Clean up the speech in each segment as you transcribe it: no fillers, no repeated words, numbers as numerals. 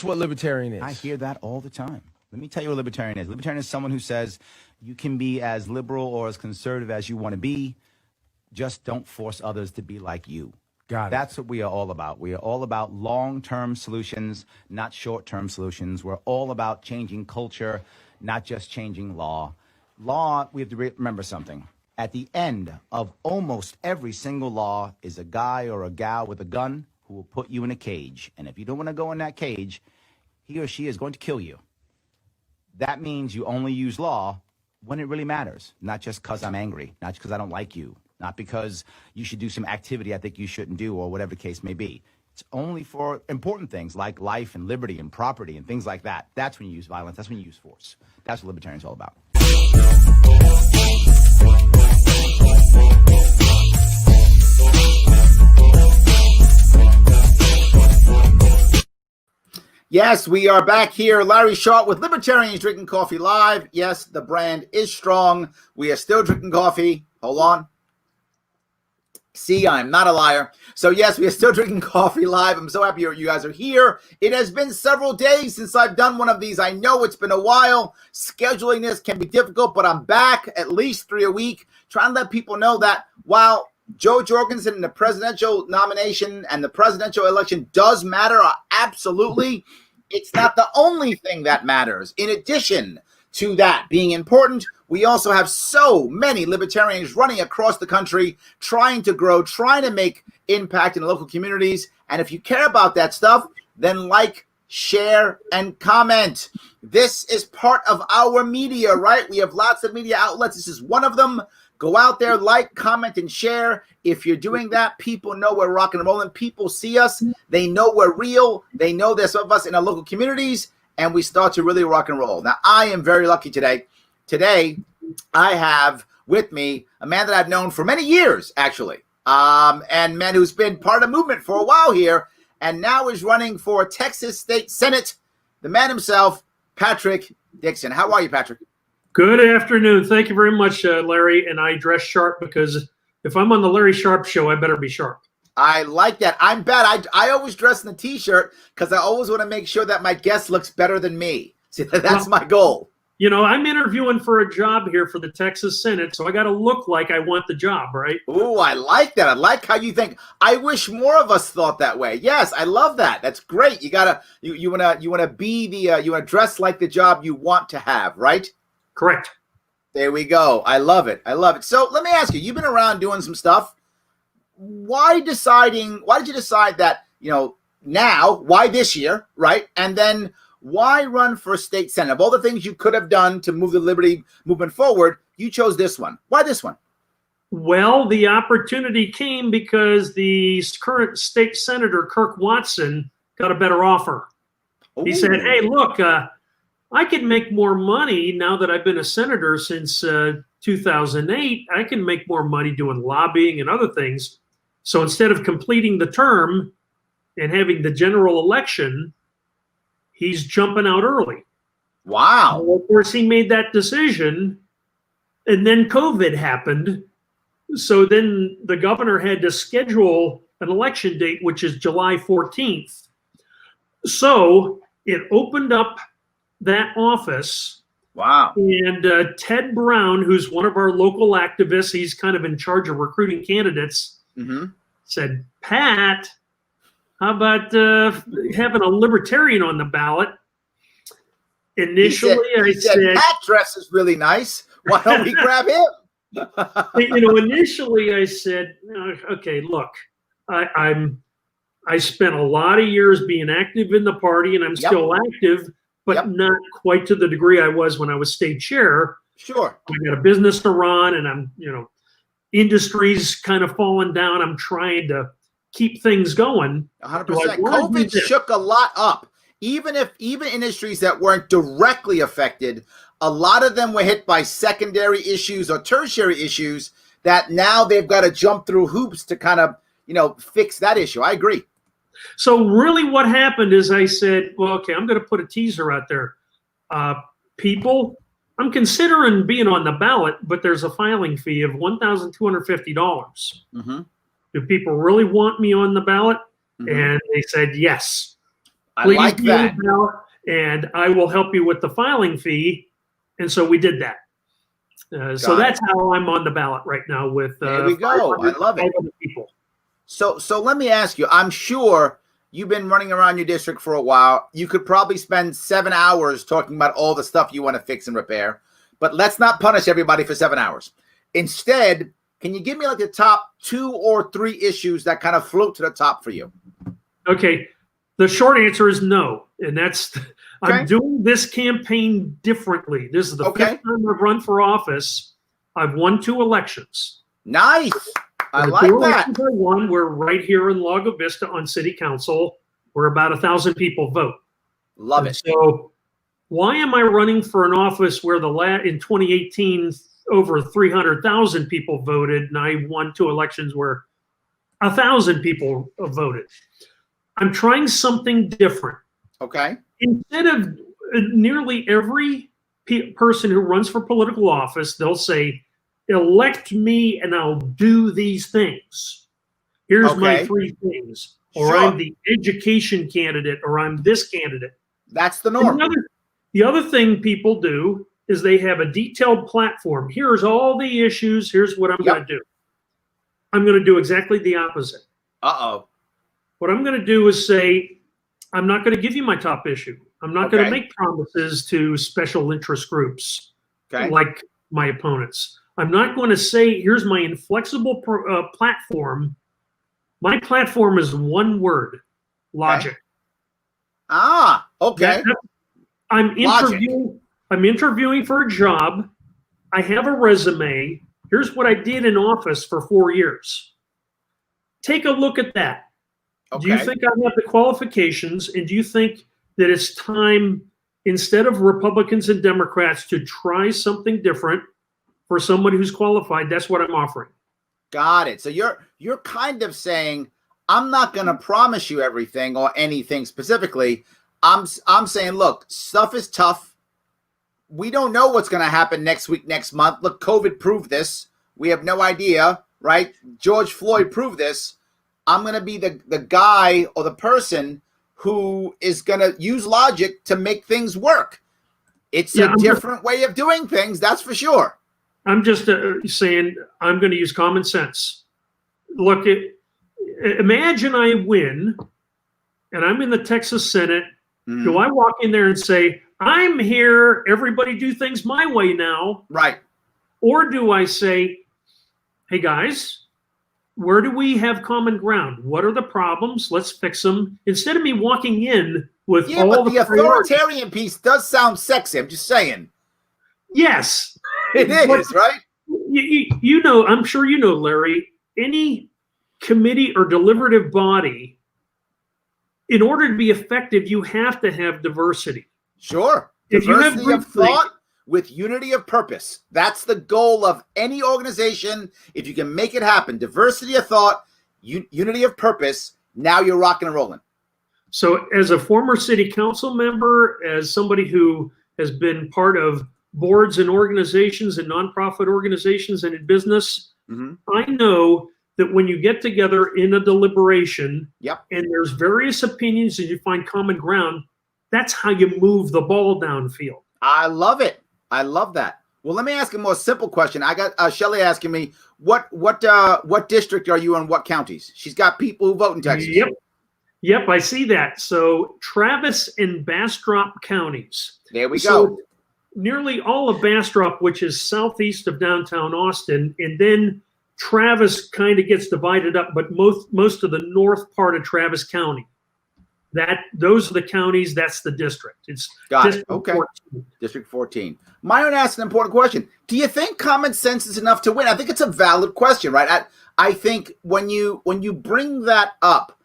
That's what libertarian is. I hear that all the time. Let me tell you what libertarian is. Libertarian is someone who says you can be as liberal or as conservative as you want to be. Just don't force others to be like you. Got it. That's what we are all about. We are all about long-term solutions, not short-term solutions. We're all about changing culture, not just changing law. Law, we have to remember something. At the end of almost every single law is a guy or a gal with a gun who will put you in a cage. And if you don't want to go in that cage, he or she is going to kill you. That means you only use law when it really matters, not just because I'm angry, not because I don't like you, not because you should do some activity I think you shouldn't do or whatever the case may be. It's only for important things like life and liberty and property and things like that. That's when you use violence. That's when you use force. That's what libertarians are all about. Yes, we are back here. Larry Sharpe with Libertarians Drinking Coffee Live. Yes, the brand is strong. We are still drinking coffee. Hold on. See, I'm not a liar. So, yes, we are still drinking coffee live. I'm so happy you guys are here. It has been several days since I've done one of these. I know it's been a while. Scheduling this can be difficult, but I'm back at least 3 a week, trying to let people know that while Joe Jorgensen and the presidential nomination and the presidential election does matter, absolutely, it's not the only thing that matters. In addition to that being important, we also have so many libertarians running across the country, trying to grow, trying to make impact in the local communities. And if you care about that stuff, then like, share, and comment. This is part of our media, right? We have lots of media outlets. This is one of them. Go out there, like, comment, and share. If you're doing that, people know we're rocking and rolling. People see us. They know we're real. They know there's some of us in our local communities, and we start to really rock and roll. Now, I am very lucky today. Today, I have with me a man that I've known for many years, actually, and man who's been part of the movement for a while here, and now is running for Texas State Senate, the man himself, Patrick Dixon. How are you, Patrick? Good afternoon. Thank you very much, Larry. And I dress sharp because if I'm on the Larry Sharpe show, I better be sharp. I like that. I'm bad. I always dress in a T-shirt because I always want to make sure that my guest looks better than me. See, that's my goal. You know, I'm interviewing for a job here for the Texas Senate, so I got to look like I want the job, right? Ooh, I like that. I like how you think. I wish more of us thought that way. Yes, I love that. That's great. You wanna be the you wanna dress like the job you want to have, right? Correct. There we go. I love it. I love it. So let me ask you, you've been around doing some stuff. Why did you decide that, now, why this year, right? And then why run for state senate? Of all the things you could have done to move the liberty movement forward, you chose this one. Why this one? Well, the opportunity came because the current state senator, Kirk Watson, got a better offer. Ooh. He said, hey, look, I can make more money now that I've been a senator since 2008. I can make more money doing lobbying and other things. So instead of completing the term and having the general election, he's jumping out early. Wow. Well, of course, he made that decision, and then COVID happened. So then the governor had to schedule an election date, which is July 14th. So it opened up that office. Wow. And Ted Brown, who's one of our local activists, he's kind of in charge of recruiting candidates, said, Pat, how about having a libertarian on the ballot? Initially, I said, Pat dresses really nice. Why don't we grab him? Initially I said, okay, look, I spent a lot of years being active in the party, and I'm still active, but not quite to the degree I was when I was state chair. Sure. I got a business to run, and I'm, industry's kind of falling down. I'm trying to keep things going. 100%. COVID shook a lot up. Even industries that weren't directly affected, a lot of them were hit by secondary issues or tertiary issues that now they've got to jump through hoops to kind of, fix that issue. I agree. So really what happened is I said, well, okay, I'm going to put a teaser out there. People, I'm considering being on the ballot, but there's a filing fee of $1,250. Do people really want me on the ballot? And they said yes. I Please like be on that. the ballot, and I will help you with the filing fee. And so we did that. So that's how I'm on the ballot right now with there we go. I love it. People. So let me ask you, I'm sure you've been running around your district for a while. You could probably spend 7 hours talking about all the stuff you want to fix and repair, but let's not punish everybody for 7 hours. Instead, can you give me like the top 2 or 3 issues that kind of float to the top for you? Okay. The short answer is no. And that's, okay. I'm doing this campaign differently. This is the 5th time I've run for office. I've won 2 elections. Nice. I like that. I won. We're right here in Lago Vista on city council, where about 1,000 people vote. Love it. So why am I running for an office where in 2018, over 300,000 people voted, and I won 2 elections where 1,000 people voted? I'm trying something different. Okay. Instead of nearly every person who runs for political office, they'll say, elect me and I'll do these things. Here's my 3 things. Or I'm the education candidate, or I'm this candidate. That's the norm. The other thing people do is they have a detailed platform. Here's all the issues. Here's what I'm going to do. I'm going to do exactly the opposite. Uh-oh. What I'm going to do is say, I'm not going to give you my top issue. I'm not going to make promises to special interest groups like my opponents. I'm not going to say, here's my inflexible platform. My platform is one word: logic. Okay. I'm interviewing for a job. I have a resume. Here's what I did in office for 4 years. Take a look at that. Do you think I have the qualifications? And do you think that it's time, instead of Republicans and Democrats, to try something different for somebody who's qualified? That's what I'm offering. Got it. So you're kind of saying, I'm not going to promise you everything or anything specifically. I'm saying, look, stuff is tough. We don't know what's going to happen next week, next month. Look, COVID proved this. We have no idea, right? George Floyd proved this. I'm going to be the guy or the person who is going to use logic to make things work. It's a different way of doing things, that's for sure. I'm just saying I'm going to use common sense. Look, imagine I win and I'm in the Texas Senate. Do I walk in there and say, I'm here, everybody do things my way now? Right. Or do I say, hey guys, where do we have common ground? What are the problems? Let's fix them. Instead of me walking in with all the authoritarian piece does sound sexy. I'm just saying. Yes. It is, right? You know, I'm sure you know, Larry, any committee or deliberative body, in order to be effective, you have to have diversity. Sure. Diversity of thought with unity of purpose. That's the goal of any organization. If you can make it happen, diversity of thought, unity of purpose, now you're rocking and rolling. So as a former city council member, as somebody who has been part of boards and organizations and nonprofit organizations and in business, I know that when you get together in a deliberation and there's various opinions and you find common ground, that's how you move the ball downfield. I love it. I love that. Well, let me ask a more simple question. I got Shelley asking me, what district are you in, what counties? She's got people who vote in Texas. Yep, I see that. So Travis and Bastrop counties. There we go. Nearly all of Bastrop, which is southeast of downtown Austin, and then Travis kind of gets divided up, but most of the north part of Travis County. Those are the counties. That's the district. It's District 14. District 14. Myron asked an important question. Do you think common sense is enough to win? I think it's a valid question, right? I think when you bring that up,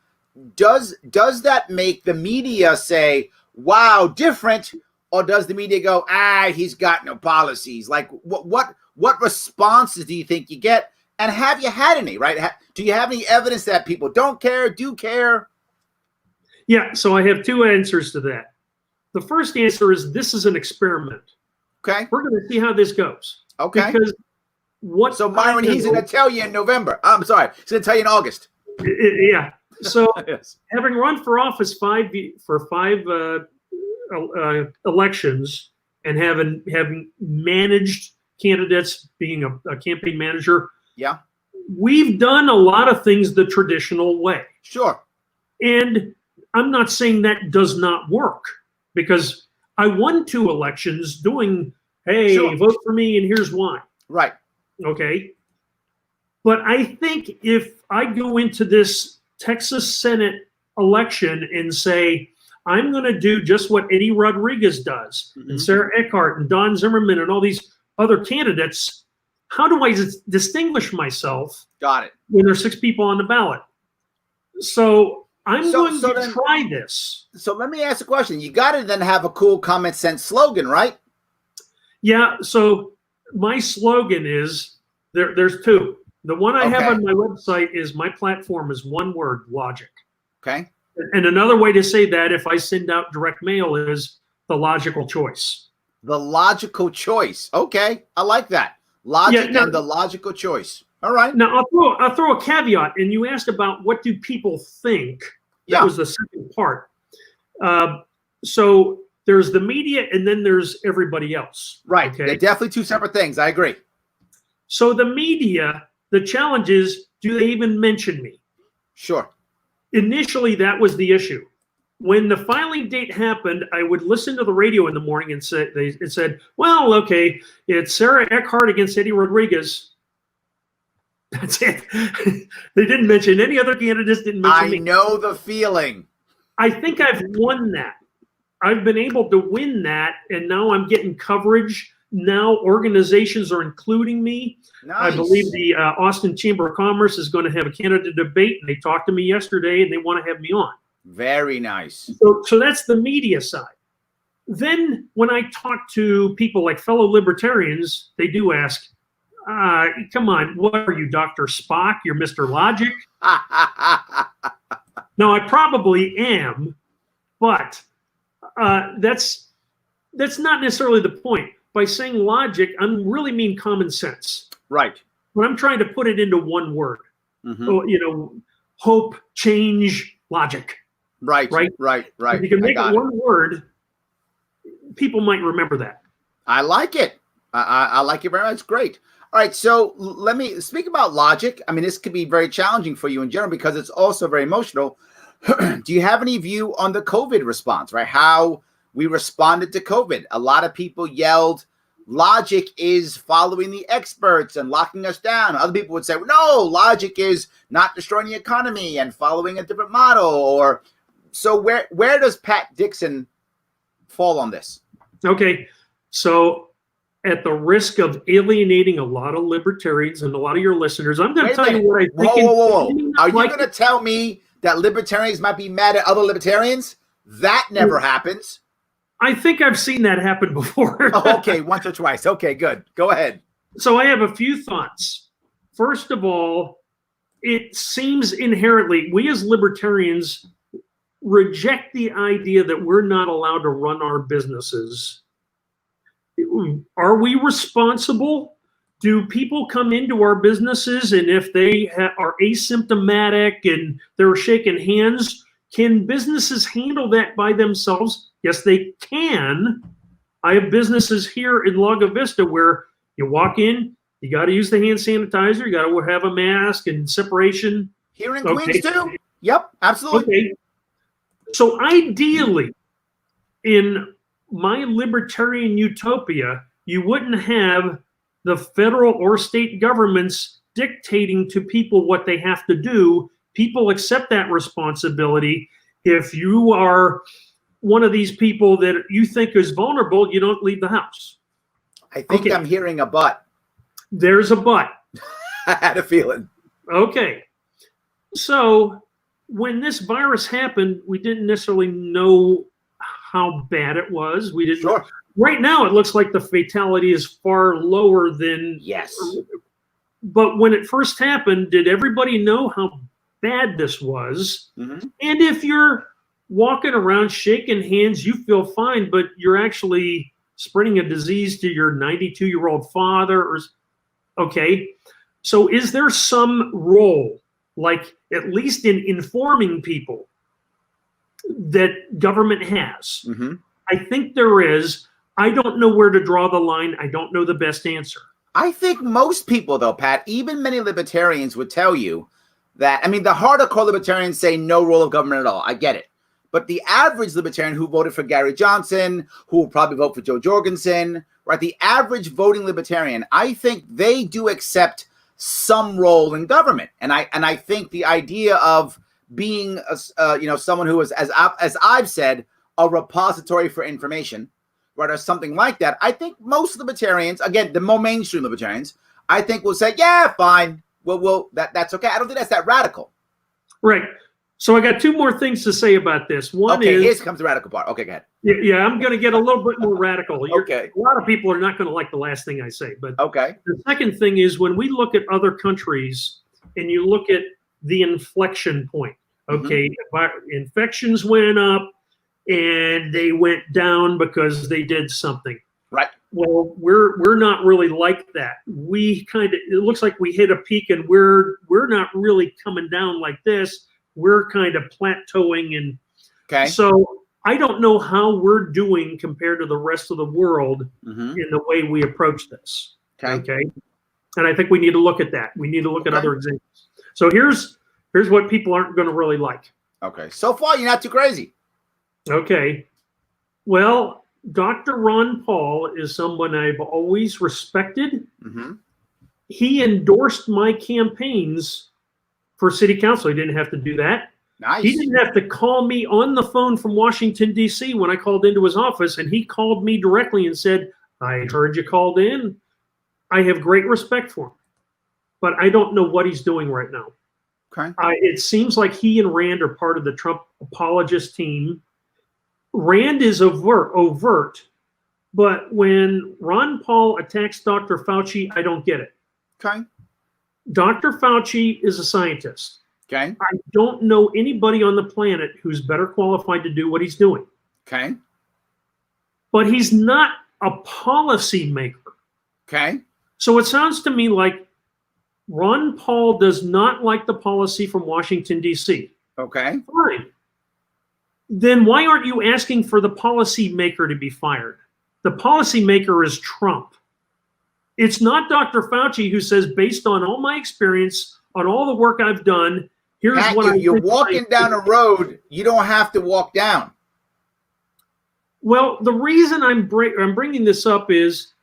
does that make the media say, "Wow, different," or does the media go, he's got no policies? Like, what responses do you think you get? And have you had any? Right? Do you have any evidence that people don't care, do care? Yeah, so I have 2 answers to that. The first answer is this is an experiment. Okay. We're going to see how this goes. Okay. Because So Myron, he's going to tell you in November. I'm sorry, he's going to tell you in August. Yeah. So Yes. having run for office five elections and having managed candidates, being a campaign manager, Yeah. we've done a lot of things the traditional way. Sure. And I'm not saying that does not work, because I won 2 elections doing, hey, Sure. vote for me and here's why. Right. Okay. But I think if I go into this Texas Senate election and say, I'm going to do just what Eddie Rodriguez does, and Sarah Eckhart and Don Zimmerman and all these other candidates, how do I distinguish myself Got it. when there's 6 people on the ballot? So I'm going to then, try this. So let me ask a question. You got to then have a cool common sense slogan, right? Yeah. So my slogan is there's 2. The one I have on my website is, my platform is one word: logic. Okay. And another way to say that, if I send out direct mail, is the logical choice. The logical choice. Okay. I like that. Logic and the logical choice. All right. Now I'll throw a caveat. And you asked about what do people think. That was the second part. So there's the media, and then there's everybody else. Right. Okay? They're definitely 2 separate things. I agree. So the media, the challenge is, do they even mention me? Sure. Initially, that was the issue. When the filing date happened, I would listen to the radio in the morning and it said, well, okay, it's Sarah Eckhart against Eddie Rodriguez. That's it. They didn't mention any other candidates, didn't mention me. I know the feeling. I think I've won that. I've been able to win that, and now I'm getting coverage. Now organizations are including me. Nice. I believe the Austin Chamber of Commerce is going to have a candidate debate. They talked to me yesterday, and they want to have me on. Very nice. So that's the media side. Then when I talk to people like fellow libertarians, they do ask, come on, what are you, Dr. Spock? You're Mr. Logic? Now, I probably am, but that's not necessarily the point. By saying logic, I really mean common sense. Right. But I'm trying to put it into one word. Hope, change, logic. Right. Right. If you can make it one word, people might remember that. I like it. I like it very much. It's great. All right. So let me speak about logic. I mean, this could be very challenging for you in general because it's also very emotional. Do you have any view on the COVID response, right? How we responded to COVID? A lot of people yelled, logic is following the experts and locking us down. Other people would say, no, logic is not destroying the economy and following a different model. Or so where does Pat Dixon fall on this? Okay. So at the risk of alienating a lot of libertarians and a lot of your listeners, I'm going to tell you what I think. Whoa. Are you going to tell me that libertarians might be mad at other libertarians? That never happens. I think I've seen that happen before. Okay, once or twice. Okay, good. Go ahead. So I have a few thoughts. First of all, it seems inherently, we as libertarians reject the idea that we're not allowed to run our businesses. Are we responsible? Do people come into our businesses, and if they are asymptomatic and they're shaking hands, can businesses handle that by themselves? Yes, they can. I have businesses here in Lago Vista where you walk in, you got to use the hand sanitizer, you got to have a mask and separation. Here in Queens too? Yep, absolutely. Okay. So ideally, in my libertarian utopia, you wouldn't have the federal or state governments dictating to people what they have to do. People accept that responsibility. If you are one of these people that you think is vulnerable, you don't leave the house. I think I'm hearing a but. There's a but. I had a feeling. Okay. So when this virus happened, we didn't necessarily know how bad it was. We didn't. Sure. Right now, it looks like the fatality is far lower than. Yes. But when it first happened, did everybody know how bad this was? Mm-hmm. And if you're walking around shaking hands, you feel fine, but you're actually spreading a disease to your 92-year-old father. Okay. So is there some role, like at least in informing people, that government has. Mm-hmm. I think there is. I don't know where to draw the line. I don't know the best answer. I think most people, though, Pat, even many libertarians would tell you that, I mean, the hardcore libertarians say no role of government at all. I get it. But the average libertarian who voted for Gary Johnson, who will probably vote for Joe Jorgensen, right? The average voting libertarian, I think they do accept some role in government. And I think the idea of being, someone who is, as I've said, a repository for information, right, or something like that, I think most libertarians, again, the more mainstream libertarians, I think will say, yeah, fine. Well, that's okay. I don't think that's that radical. Right. So I got two more things to say about this. One is, here comes the radical part. Okay, go ahead. Yeah, I'm going to get a little bit more radical. Okay. A lot of people are not going to like the last thing I say. But okay. The second thing is when we look at other countries and you look at the inflection point, okay, infections went up and they went down because they did something. Right. Well, we're not really like that. It looks like we hit a peak and we're not really coming down like this. We're kind of plateauing, and so I don't know how we're doing compared to the rest of the world in the way we approach this. Okay, and I think we need to look at that. We need to look at other examples. So here's what people aren't going to really like. Okay, so far you're not too crazy. Okay, well, Dr. Ron Paul is someone I've always respected. He endorsed my campaigns for city council. He didn't have to do that. Nice. He didn't have to call me on the phone from Washington, D.C. when I called into his office, and he called me directly and said, I heard you called in. I have great respect for him, but I don't know what he's doing right now. Okay. It seems like he and Rand are part of the Trump apologist team. Rand is overt, but when Ron Paul attacks Dr. Fauci, I don't get it. Okay. Dr. Fauci is a scientist. Okay. I don't know anybody on the planet who's better qualified to do what he's doing. Okay. But he's not a policy maker. Okay. So it sounds to me like Ron Paul does not like the policy from Washington, D.C. Okay. Fine. Then why aren't you asking for the policy maker to be fired? The policy maker is Trump. It's not Dr. Fauci who says, based on all my experience, on all the work I've done, here's Pat, what you're walking down a road you don't have to walk down. Well, the reason I'm bringing this up is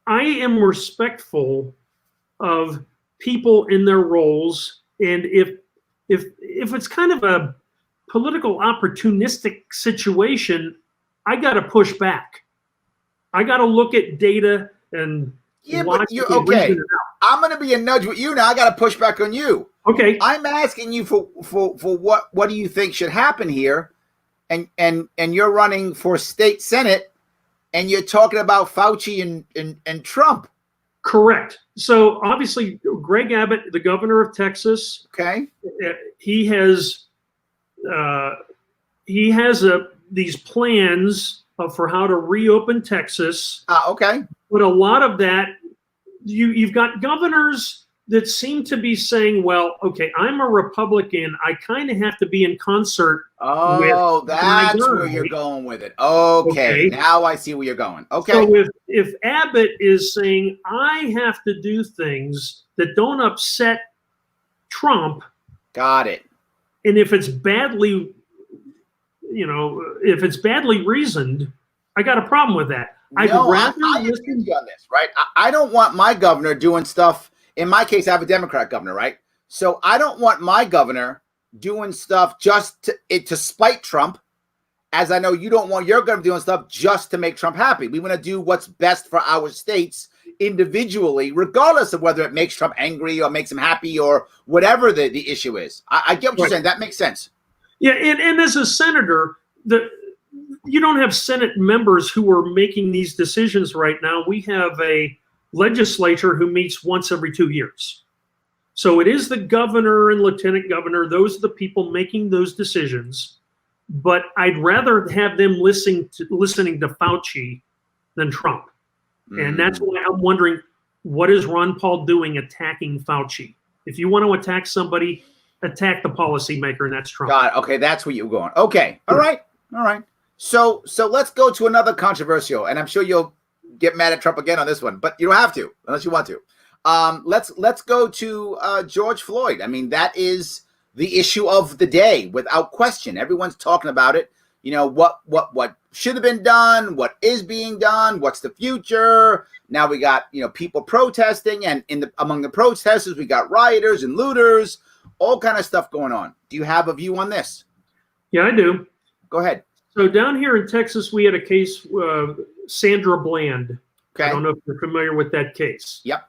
I am respectful of people in their roles, and if it's kind of a political opportunistic situation, I got to push back. I got to look at data and but you're okay. I'm going to be a nudge with you now. I got to push back on you. Okay. I'm asking you for what do you think should happen here, and you're running for state senate, and you're talking about Fauci and Trump. Correct. So obviously, Greg Abbott, the governor of Texas, he has these plans for how to reopen Texas. Okay. But a lot of that, you've got governors that seem to be saying, well, okay, I'm a Republican. I kind of have to be in concert. Oh, that's where you're going with it. Okay. Now I see where you're going. Okay. So if Abbott is saying, I have to do things that don't upset Trump. Got it. And if it's badly, if it's badly reasoned, I got a problem with that. I agree with you on this, right? I don't want my governor doing stuff. In my case, I have a Democrat governor, right? So I don't want my governor doing stuff just to spite Trump, as I know you don't want your governor doing stuff just to make Trump happy. We want to do what's best for our states individually, regardless of whether it makes Trump angry or makes him happy or whatever the issue is. I get what you're saying. That makes sense. Yeah, and as a senator, you don't have Senate members who are making these decisions right now. We have a legislature who meets once every 2 years. So it is the governor and lieutenant governor. Those are the people making those decisions. But I'd rather have them listening to Fauci than Trump. And that's why I'm wondering, what is Ron Paul doing attacking Fauci? If you want to attack somebody, attack the policymaker, and that's Trump. God, okay, that's where you're going. Okay, all right. So let's go to another controversial, and I'm sure you'll get mad at Trump again on this one, but you don't have to unless you want to. Let's go to George Floyd. I mean, that is the issue of the day, without question. Everyone's talking about it. You know, what should have been done, what is being done, what's the future. Now we got, you know, people protesting, and among the protesters, we got rioters and looters, all kind of stuff going on. Do you have a view on this? Yeah, I do. Go ahead. So down here in Texas, we had a case, Sandra Bland. Okay. I don't know if you're familiar with that case. Yep.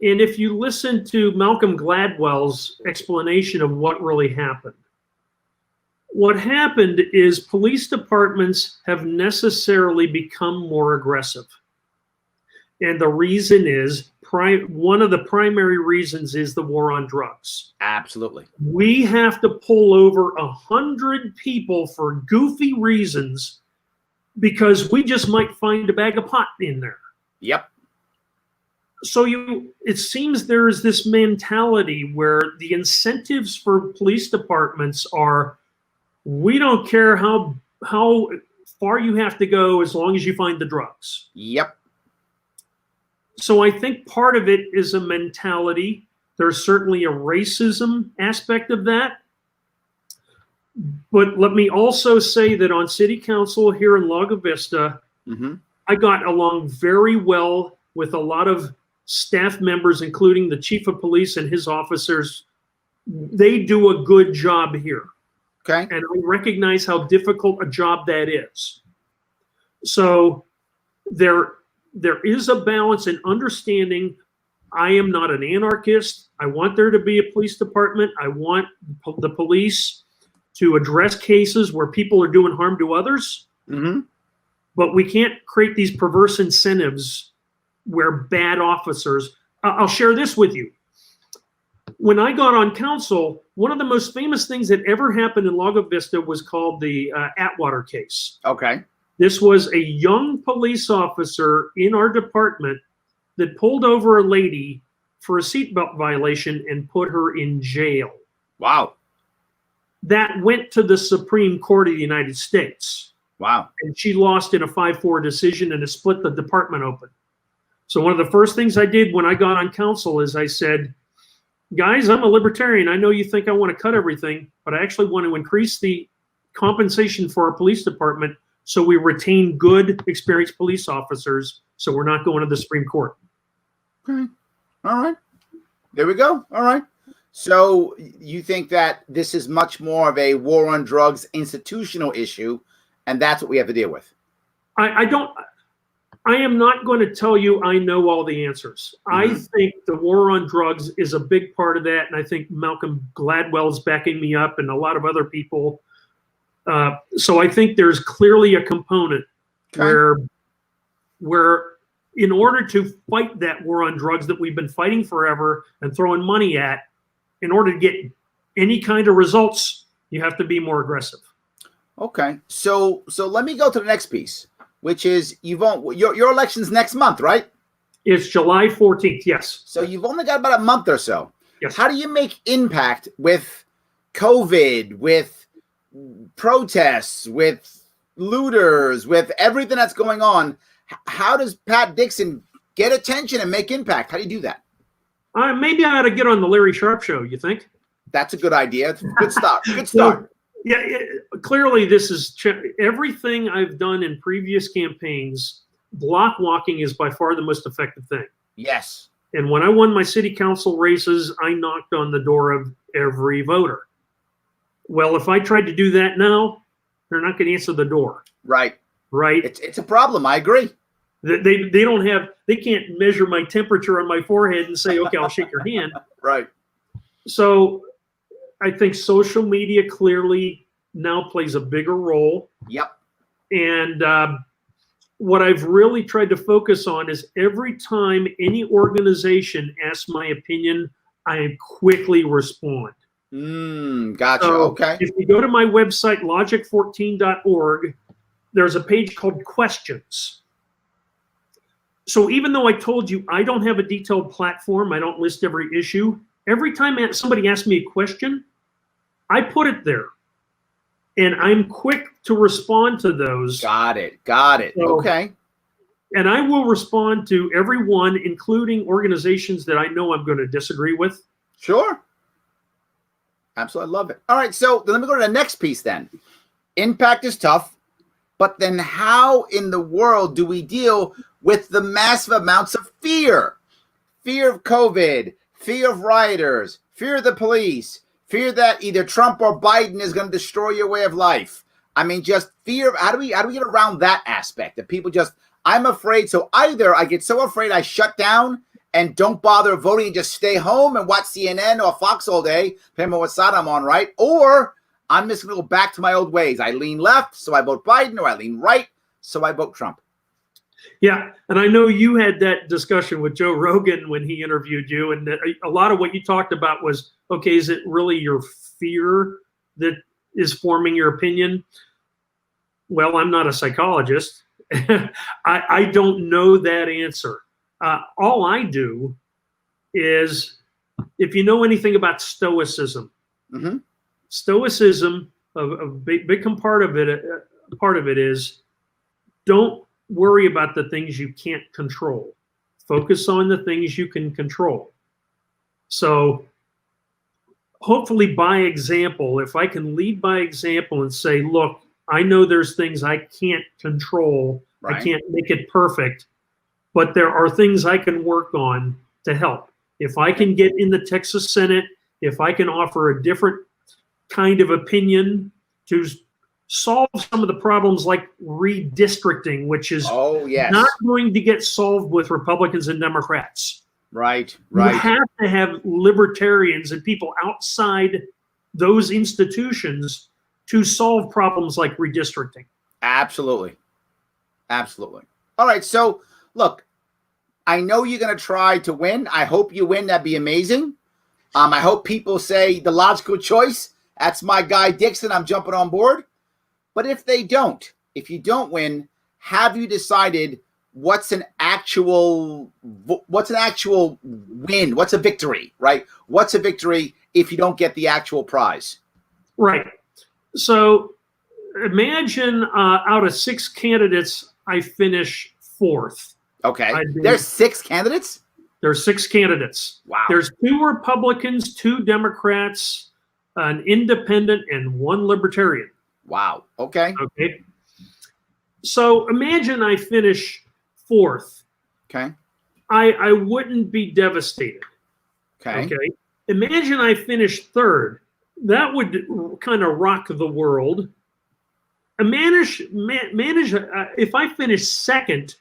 And if you listen to Malcolm Gladwell's explanation of what really happened, what happened is police departments have necessarily become more aggressive. And the reason is, one of the primary reasons is the war on drugs. Absolutely. We have to pull over 100 people for goofy reasons because we just might find a bag of pot in there. Yep. So it seems there is this mentality where the incentives for police departments are, we don't care how far you have to go as long as you find the drugs. Yep. So I think part of it is a mentality. There's certainly a racism aspect of that. But let me also say that on city council here in Lago Vista, I got along very well with a lot of staff members, including the chief of police and his officers. They do a good job here. Okay. And I recognize how difficult a job that is. So there is a balance in understanding. I am not an anarchist. I want there to be a police department. I want the police to address cases where people are doing harm to others. But we can't create these perverse incentives where bad officers. I'll share this with you. When I got on council, one of the most famous things that ever happened in Lago Vista was called the Atwater case. Okay. This was a young police officer in our department that pulled over a lady for a seatbelt violation and put her in jail. Wow. That went to the Supreme Court of the United States. Wow. And she lost in a 5-4 decision, and it split the department open. So one of the first things I did when I got on council is I said, guys, I'm a libertarian. I know you think I want to cut everything, but I actually want to increase the compensation for our police department so we retain good, experienced police officers, so we're not going to the Supreme Court. Okay. All right. There we go. All right. So you think that this is much more of a war on drugs institutional issue, and that's what we have to deal with? I am not going to tell you I know all the answers. I think the war on drugs is a big part of that, and I think Malcolm Gladwell is backing me up and a lot of other people. So I think there's clearly a component where in order to fight that war on drugs that we've been fighting forever and throwing money at, in order to get any kind of results, you have to be more aggressive. Okay. So let me go to the next piece, which is your election's next month, right? It's July 14th, yes. So you've only got about a month or so. Yes. How do you make impact with COVID, with protests, with looters, with everything that's going on? How does Pat Dixon get attention and make impact? How do you do that? Maybe I ought to get on the Larry Sharpe show, you think? That's a good idea. Good start. Good start. Yeah, clearly this is everything I've done in previous campaigns. Block walking is by far the most effective thing. Yes. And when I won my city council races, I knocked on the door of every voter. Well, if I tried to do that now, they're not going to answer the door. Right. Right. It's a problem. I agree. They can't measure my temperature on my forehead and say, okay, I'll shake your hand. Right. So I think social media clearly now plays a bigger role. Yep. And what I've really tried to focus on is every time any organization asks my opinion, I quickly respond. Gotcha. So okay. If you go to my website, logic14.org, there's a page called questions. So even though I told you I don't have a detailed platform, I don't list every issue, every time somebody asks me a question, I put it there. And I'm quick to respond to those. Got it. So, okay. And I will respond to everyone, including organizations that I know I'm going to disagree with. Sure. Absolutely. I love it. All right. So let me go to the next piece then. Impact is tough, but then how in the world do we deal with the massive amounts of fear? Fear of COVID, fear of rioters, fear of the police, fear that either Trump or Biden is going to destroy your way of life. I mean, just fear. How do we get around that aspect that people just, I'm afraid. So either I get so afraid I shut down and don't bother voting and just stay home and watch CNN or Fox all day, depending on what side I'm on, right? Or I'm just going to go back to my old ways. I lean left, so I vote Biden, or I lean right, so I vote Trump. Yeah, and I know you had that discussion with Joe Rogan when he interviewed you, and a lot of what you talked about was, okay, is it really your fear that is forming your opinion? Well, I'm not a psychologist. I don't know that answer. All I do is, if you know anything about Stoicism, Stoicism, a big part of it is, don't worry about the things you can't control. Focus on the things you can control. So hopefully by example, if I can lead by example and say, look, I know there's things I can't control. Right. I can't make it perfect, but there are things I can work on to help. If I can get in the Texas Senate, if I can offer a different kind of opinion to solve some of the problems like redistricting, which is not going to get solved with Republicans and Democrats. Right. You have to have libertarians and people outside those institutions to solve problems like redistricting. Absolutely. All right. So look, I know you're going to try to win. I hope you win. That'd be amazing. I hope people say the logical choice. That's my guy, Dixon. I'm jumping on board. But if they don't, if you don't win, have you decided what's an actual win? What's a victory, right? What's a victory if you don't get the actual prize? Right. So imagine out of 6 candidates, I finish 4th. Okay. There's 6 candidates? There's 6 candidates. Wow. There's 2 Republicans, 2 Democrats, an independent, and 1 libertarian. Wow. Okay. So imagine I finish 4th. Okay. I wouldn't be devastated. Okay. Imagine I finish 3rd. That would kind of rock the world. If I finish 2nd,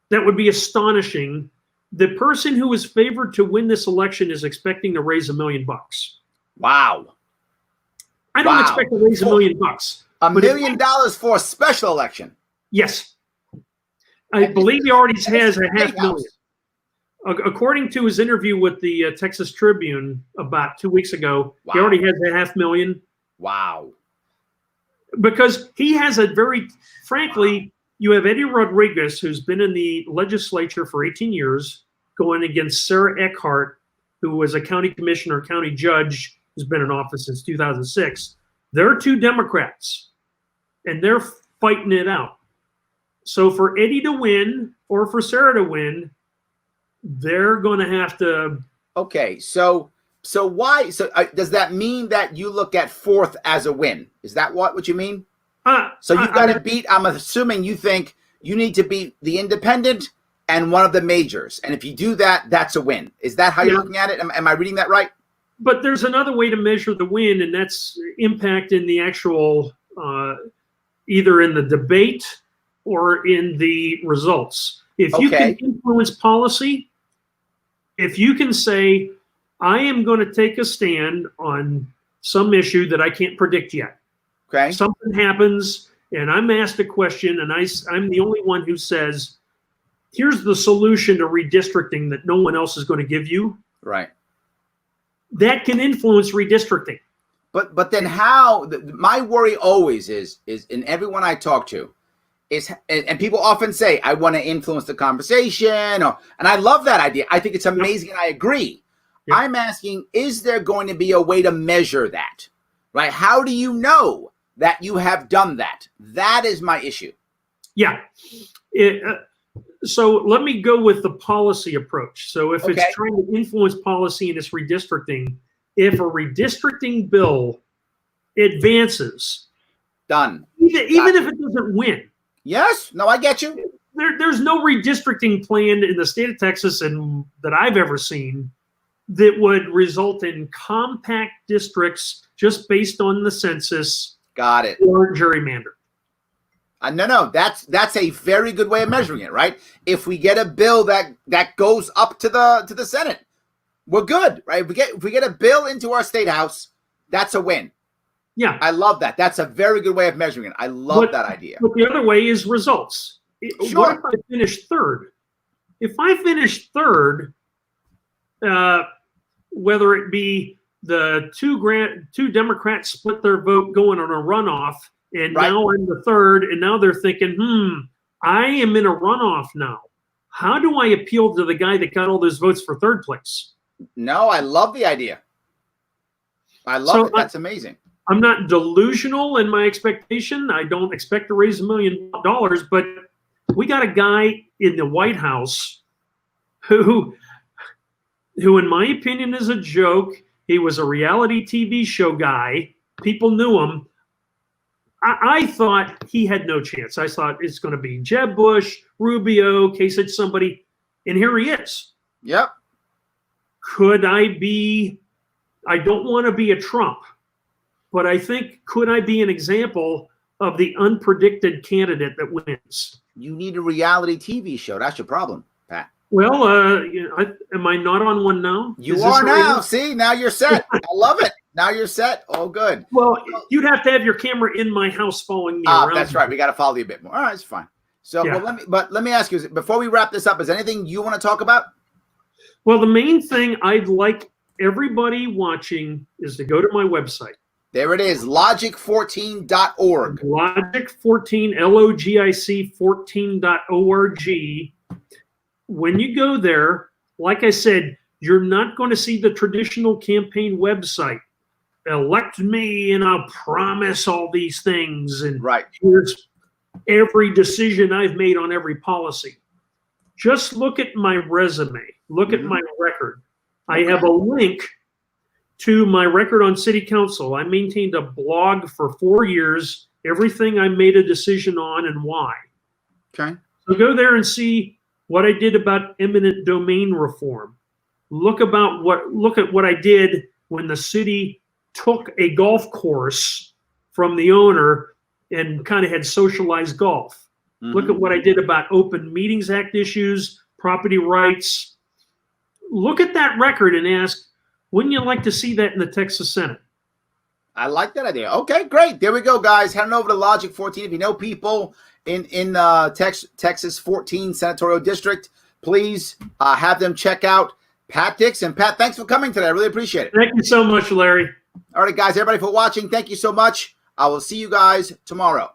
that would be astonishing. The person who is favored to win this election is expecting to raise $1 million. Wow. I don't expect to raise $1 million. $1 million for a special election. Yes. I believe he already has a $500,000. According to his interview with the Texas Tribune about 2 weeks ago, he already has a $500,000. Wow. Because he has frankly, you have Eddie Rodriguez, who's been in the legislature for 18 years, going against Sarah Eckhart, who was a county commissioner, county judge, who's been in office since 2006. They're 2 Democrats, and they're fighting it out. So for Eddie to win or for Sarah to win, they're going to have to. Okay, so why? So does that mean that you look at 4th as a win? Is that what you mean? So you've got to beat. I'm assuming you think you need to beat the independent and one of the majors, and if you do that, that's a win. Is that how you're looking at it? Am I reading that right? But there's another way to measure the win, and that's impact in the actual, either in the debate or in the results. If you can influence policy, if you can say, I am going to take a stand on some issue that I can't predict yet. Okay. Something happens, and I'm asked a question, and I'm the only one who says, here's the solution to redistricting that no one else is going to give you. Right. That can influence redistricting. But then how? My worry always is in everyone I talk to is, and people often say, I want to influence the conversation, and I love that idea. I think it's amazing, and I agree. Yep. I'm asking, is there going to be a way to measure that? Right? How do you know that you have done that? That is my issue. Yeah. So let me go with the policy approach. So if Okay. it's trying to influence policy and it's redistricting, if a redistricting bill advances, Done. even if it doesn't win. Yes. No, I get you. There's no redistricting plan in the state of Texas and that I've ever seen that would result in compact districts just based on the census. Got it. Or gerrymander. No, that's a very good way of measuring it, right? If we get a bill that goes up to the Senate, we're good, right? If we get a bill into our state house, that's a win. Yeah, I love that. That's a very good way of measuring it. I love that idea. But the other way is results. Sure. What if I finish third? If I finish third, whether it be the two Democrats split their vote going on a runoff, and now I'm the third, and now they're thinking, I am in a runoff now. How do I appeal to the guy that got all those votes for third place? No, I love the idea. I love it. That's amazing. I'm not delusional in my expectation. I don't expect to raise $1 million, but we got a guy in the White House who in my opinion is a joke. He was a reality TV show guy. People knew him. I thought he had no chance. I thought it's going to be Jeb Bush, Rubio, Kasich, somebody, and here he is. Yep. Could I be? I don't want to be a Trump, but I think, could I be an example of the unpredicted candidate that wins? You need a reality TV show. That's your problem, Pat. Well, am I not on one now? You are now. See, now you're set. I love it. Now you're set. All good. Well, you'd have to have your camera in my house following me around. That's right. We got to follow you a bit more. All right, it's fine. So, Yeah. let me ask you, before we wrap this up, is there anything you want to talk about? Well, the main thing I'd like everybody watching is to go to my website. There it is, logic14.org. Logic14, LOGIC 14.org. When you go there, like I said, you're not going to see the traditional campaign website. Elect me and I'll promise all these things. And here's every decision I've made on every policy. Just look at my resume. Look at my record. I have a link to my record on city council. I maintained a blog for 4 years, everything I made a decision on and why. Okay. So go there and see what I did about eminent domain reform. Look at what I did when the city took a golf course from the owner and kind of had socialized golf. Look at what I did about Open Meetings Act issues, property rights. Look at that record and ask, wouldn't you like to see that in the Texas Senate? I like that idea. Okay, great. There we go, guys. Head on over to Logic 14. If you know people in Texas 14 Senatorial District, please have them check out Pat Dixon. Pat, thanks for coming today. I really appreciate it. Thank you so much, Larry. All right, guys, everybody for watching. Thank you so much. I will see you guys tomorrow.